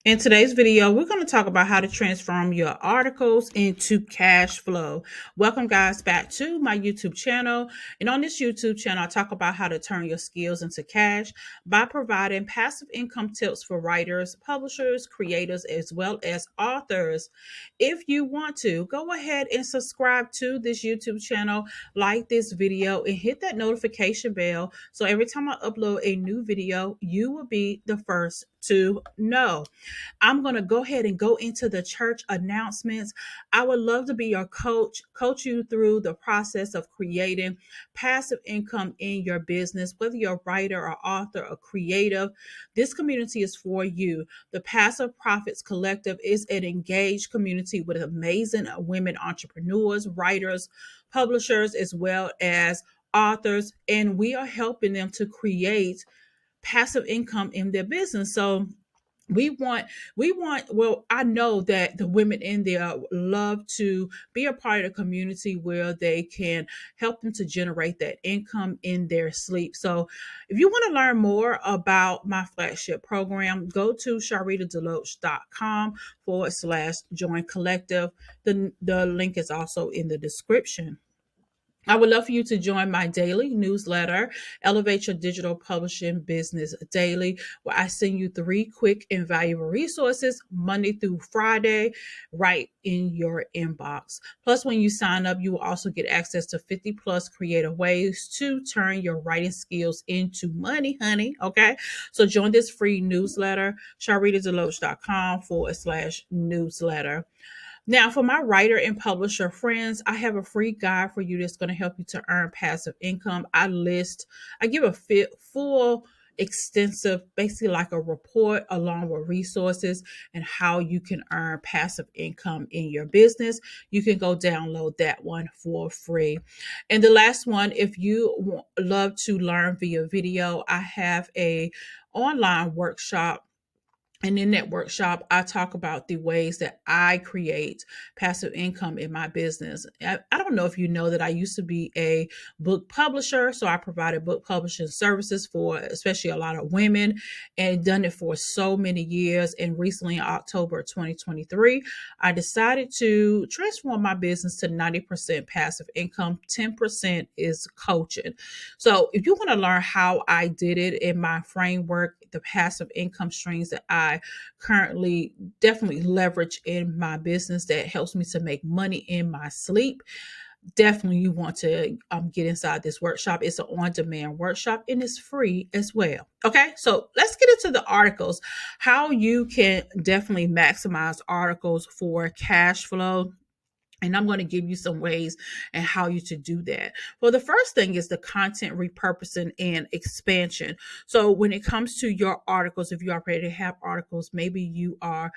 In today's video, we're going to talk about how to transform your articles into cash flow. Welcome, guys, back to my YouTube channel. And on this YouTube channel, I talk about how to turn your skills into cash by providing passive income tips for writers, publishers, creators, as well as authors. If you want to, go ahead and subscribe to this YouTube channel, like this video, and hit that notification bell. So every time I upload a new video, you will be the first to know. I'm going to go ahead and go into the church announcements. I would love to be your coach you through the process of creating passive income in your business, whether you're a writer or author or creative. This community is for you. The Passive Profits Collective is an engaged community with amazing women entrepreneurs, writers, publishers, as well as authors, and we are helping them to create passive income in their business. So we want well, I know that the women in there love to be a part of the community where they can help them to generate that income in their sleep. So if you want to learn more about my flagship program, go to sharlritadeloatch.com/join collective. The link is also in the description. I would love for you to join my daily newsletter, Elevate Your Digital Publishing Business Daily, where I send you 3 quick and valuable resources Monday through Friday right in your inbox. Plus, when you sign up, you will also get access to 50 plus creative ways to turn your writing skills into money, honey. Okay. So join this free newsletter, sharlritadeloatch.com/newsletter. Now, for my writer and publisher friends, I have a free guide for you that's going to help you to earn passive income. I give a full, extensive, basically like a report along with resources and how you can earn passive income in your business. You can go download that one for free. And the last one, if you love to learn via video, I have a online workshop, and in that workshop, I talk about the ways that I create passive income in my business. I don't know if you know that I used to be a book publisher. So I provided book publishing services for especially a lot of women and done it for so many years. And recently in October 2023, I decided to transform my business to 90% passive income, 10% is coaching. So if you want to learn how I did it in my framework, the passive income streams that I currently definitely leverage in my business that helps me to make money in my sleep, definitely you want to get inside this workshop. It's an on-demand workshop and it's free as well. Okay, so let's get into the articles, how you can definitely maximize articles for cash flow. And I'm going to give you some ways and how you to do that. Well, the first thing is the content repurposing and expansion. So when it comes to your articles, if you already have articles, maybe you are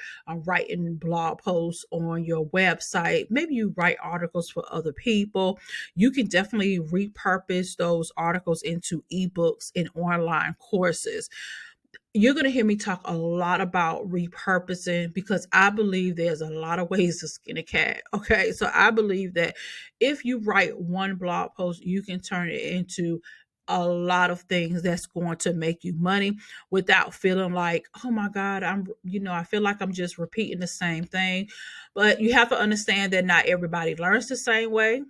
writing blog posts on your website, maybe you write articles for other people, you can definitely repurpose those articles into ebooks and online courses. You're going to hear me talk a lot about repurposing because I believe there's a lot of ways to skin a cat. Okay. So I believe that if you write one blog post, you can turn it into a lot of things that's going to make you money without feeling like, oh my God, I feel like I'm just repeating the same thing. But you have to understand that not everybody learns the same way,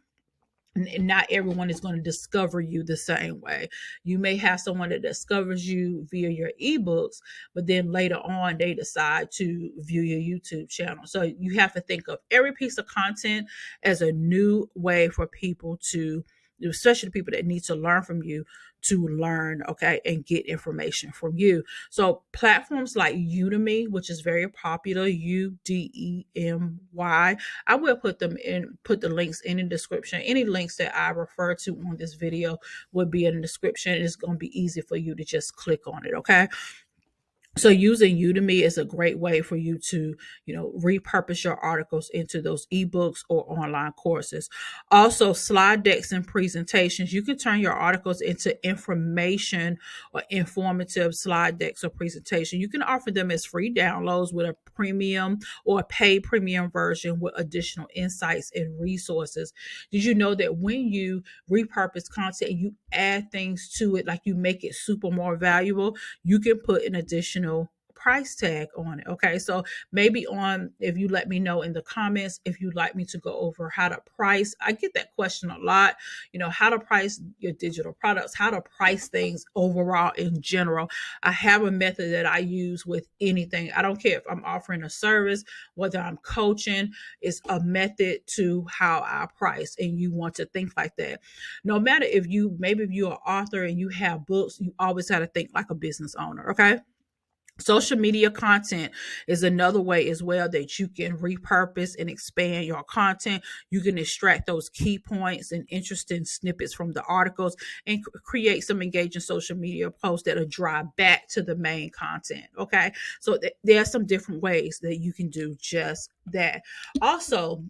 and not everyone is going to discover you the same way. You may have someone that discovers you via your ebooks, but then later on they decide to view your YouTube channel. So you have to think of every piece of content as a new way for people to, especially the people that need to learn from you, to learn, okay, and get information from you. So platforms like Udemy, which is very popular, Udemy, I will put the links in the description. Any links that I refer to on this video would be in the description. It's going to be easy for you to just click on it, okay? So using Udemy is a great way for you to, repurpose your articles into those ebooks or online courses. Also, slide decks and presentations. You can turn your articles into information or informative slide decks or presentation. You can offer them as free downloads with a premium or a paid premium version with additional insights and resources. Did you know that when you repurpose content, you add things to it, like you make it super more valuable, you can put an additional price tag on it. Okay. So maybe if you let me know in the comments, if you'd like me to go over how to price, I get that question a lot, how to price your digital products, how to price things overall in general. I have a method that I use with anything. I don't care if I'm offering a service, whether I'm coaching, it's a method to how I price. And you want to think like that. No matter maybe if you're an author and you have books, you always got to think like a business owner. Okay. Social media content is another way as well that you can repurpose and expand your content. You can extract those key points and interesting snippets from the articles and create some engaging social media posts that'll drive back to the main content. Okay. So there are some different ways that you can do just that. Also,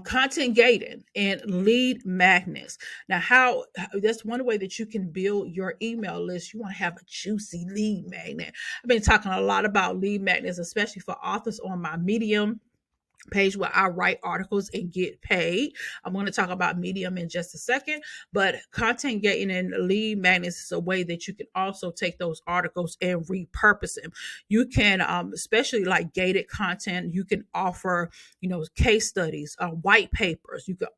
content gating and lead magnets. Now, that's one way that you can build your email list. You want to have a juicy lead magnet. I've been talking a lot about lead magnets, especially for authors on my Medium page where I write articles and get paid. I'm going to talk about Medium in just a second, but content gating and lead magnets is a way that you can also take those articles and repurpose them. You can, especially like gated content, you can offer, case studies, white papers. You can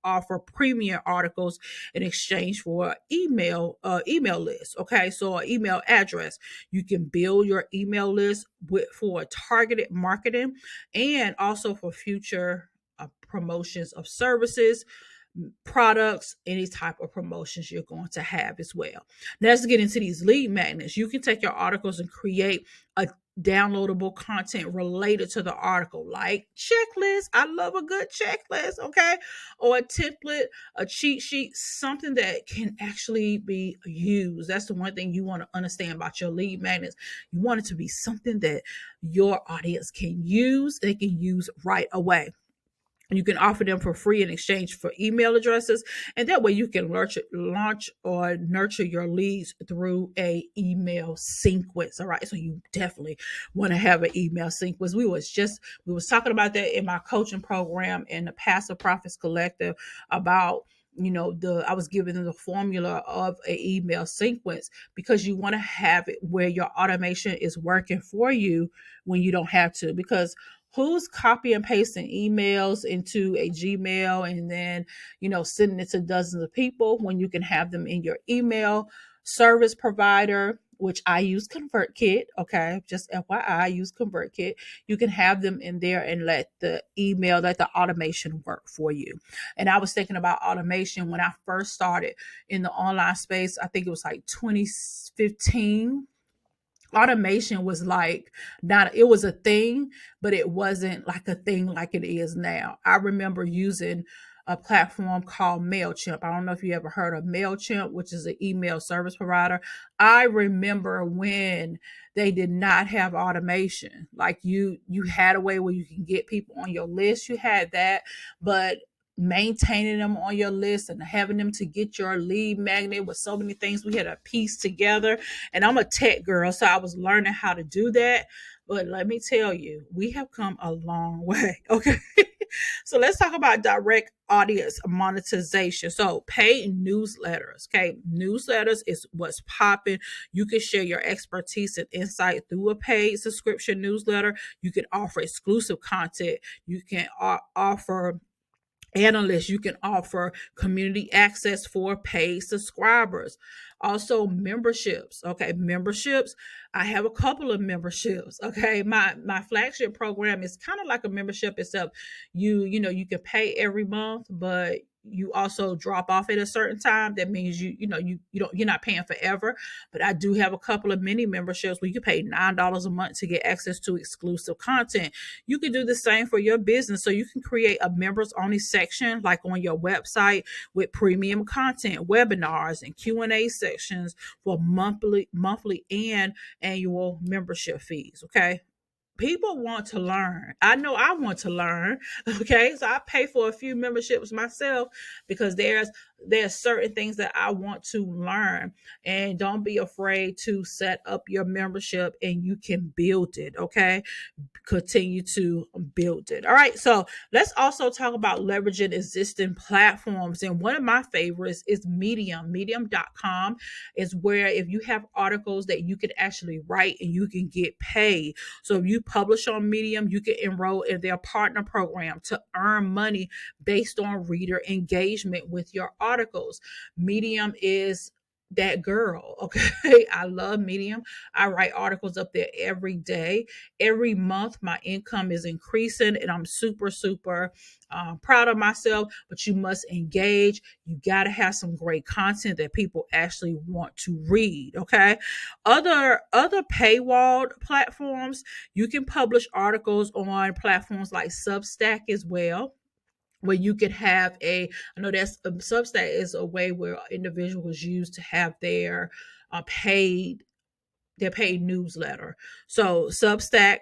offer premium articles in exchange for email list. Okay, so an email address. You can build your email list for targeted marketing and also for future promotions of services, products, any type of promotions you're going to have as well. Now, let's get into these lead magnets. You can take your articles and create a downloadable content related to the article, like checklist. I love a good checklist, okay? Or a template, a cheat sheet, something that can actually be used. That's the one thing you want to understand about your lead magnets. You want it to be something that your audience can use, they can use right away. You can offer them for free in exchange for email addresses. And that way you can launch or nurture your leads through a email sequence. All right. So you definitely want to have an email sequence. We was talking about that in my coaching program in the Passive Profits Collective about I was giving them the formula of an email sequence because you want to have it where your automation is working for you when you don't have to, because who's copy and pasting emails into a Gmail and then, sending it to dozens of people when you can have them in your email service provider, which I use ConvertKit. Okay. Just FYI, I use ConvertKit. You can have them in there and let the automation work for you. And I was thinking about automation when I first started in the online space. I think it was like 2015. Automation was like it was a thing, but it wasn't like a thing like it is now. I remember using a platform called MailChimp. I don't know if you ever heard of MailChimp, which is an email service provider. I remember when they did not have automation. Like you had a way where you can get people on your list. You had that, but maintaining them on your list and having them to get your lead magnet with so many things we had to piece together. And I'm a tech girl, so I was learning how to do that. But let me tell you, we have come a long way. Okay. So let's talk about direct audience monetization. So paid newsletters. Okay. Newsletters is what's popping. You can share your expertise and insight through a paid subscription newsletter. You can offer exclusive content. You can offer analysts. You can offer community access for paid subscribers. Also memberships. Okay. Memberships. I have a couple of memberships. Okay. My flagship program is kind of like a membership, except you can pay every month, but you also drop off at a certain time. That means you're not paying forever. But I do have a couple of mini memberships where you can pay $9 a month to get access to exclusive content. You can do the same for your business. So you can create a members only section like on your website with premium content, webinars, and Q&A sections for monthly and annual membership fees. Okay. People want to learn. I know I want to learn. Okay. So I pay for a few memberships myself because there's there's certain things that I want to learn. And don't be afraid to set up your membership and you can build it. Okay. Continue to build it. All right. So let's also talk about leveraging existing platforms. And one of my favorites is Medium. Medium.com is where if you have articles that you can actually write and you can get paid. So if you publish on Medium, you can enroll in their partner program to earn money based on reader engagement with your articles. Medium is that girl. Okay. I love Medium. I write articles up there every day. Every month, my income is increasing, and I'm super, super proud of myself. But you must engage. You got to have some great content that people actually want to read. Okay. Other paywalled platforms, you can publish articles on platforms like Substack as well, where you could have I know that's Substack is a way where individuals use to have uh, paid their paid newsletter. So Substack,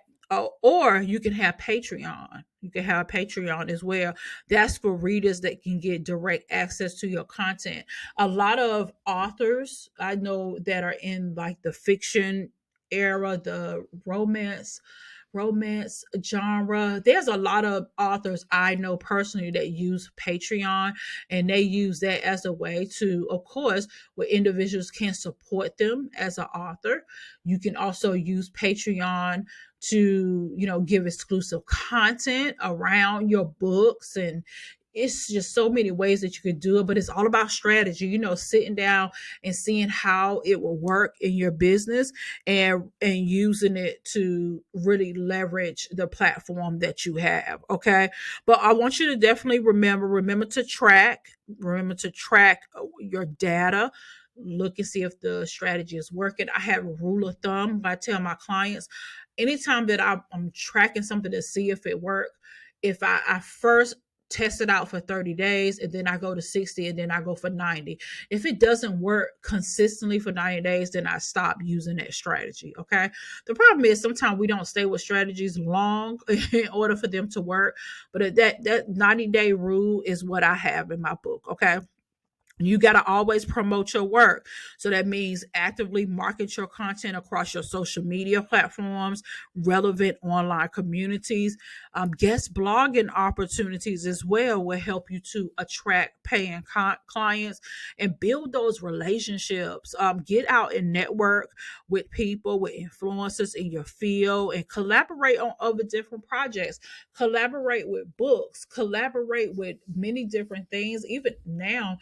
or you can have Patreon. You can have Patreon as well. That's for readers that can get direct access to your content. A lot of authors I know that are in like the fiction era, the romance genre. There's a lot of authors I know personally that use Patreon, and they use that as a way to, of course, where individuals can support them as an author. You can also use Patreon to, give exclusive content around your books, and it's just so many ways that you could do it, but it's all about strategy, sitting down and seeing how it will work in your business, and using it to really leverage the platform that you have. Okay. But I want you to definitely remember to track your data. Look and see if the strategy is working. I have a rule of thumb. I tell my clients anytime that I'm tracking something to see if it works, if I first test it out for 30 days and then I go to 60 and then I go for 90. If it doesn't work consistently for 90 days, then I stop using that strategy. Okay. The problem is sometimes we don't stay with strategies long in order for them to work. But that 90-day rule is what I have in my book. Okay. You got to always promote your work. So that means actively market your content across your social media platforms, relevant online communities. Guest blogging opportunities as well will help you to attract paying clients and build those relationships. Get out and network with people, with influencers in your field, and collaborate on other different projects. Collaborate with books, collaborate with many different things. Even now,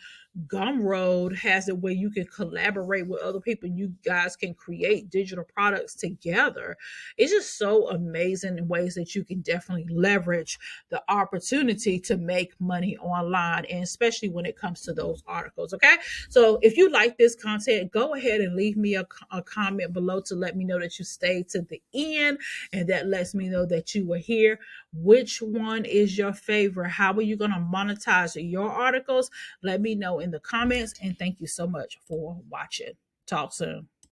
Gumroad has it where you can collaborate with other people. You guys can create digital products together. It's just so amazing in ways that you can definitely leverage the opportunity to make money online, and especially when it comes to those articles. Okay. So if you like this content, go ahead and leave me a comment below to let me know that you stayed to the end, and that lets me know that you were here. Which one is your favorite? How are you going to monetize your articles? Let me know in the comments, and thank you so much for watching. Talk soon.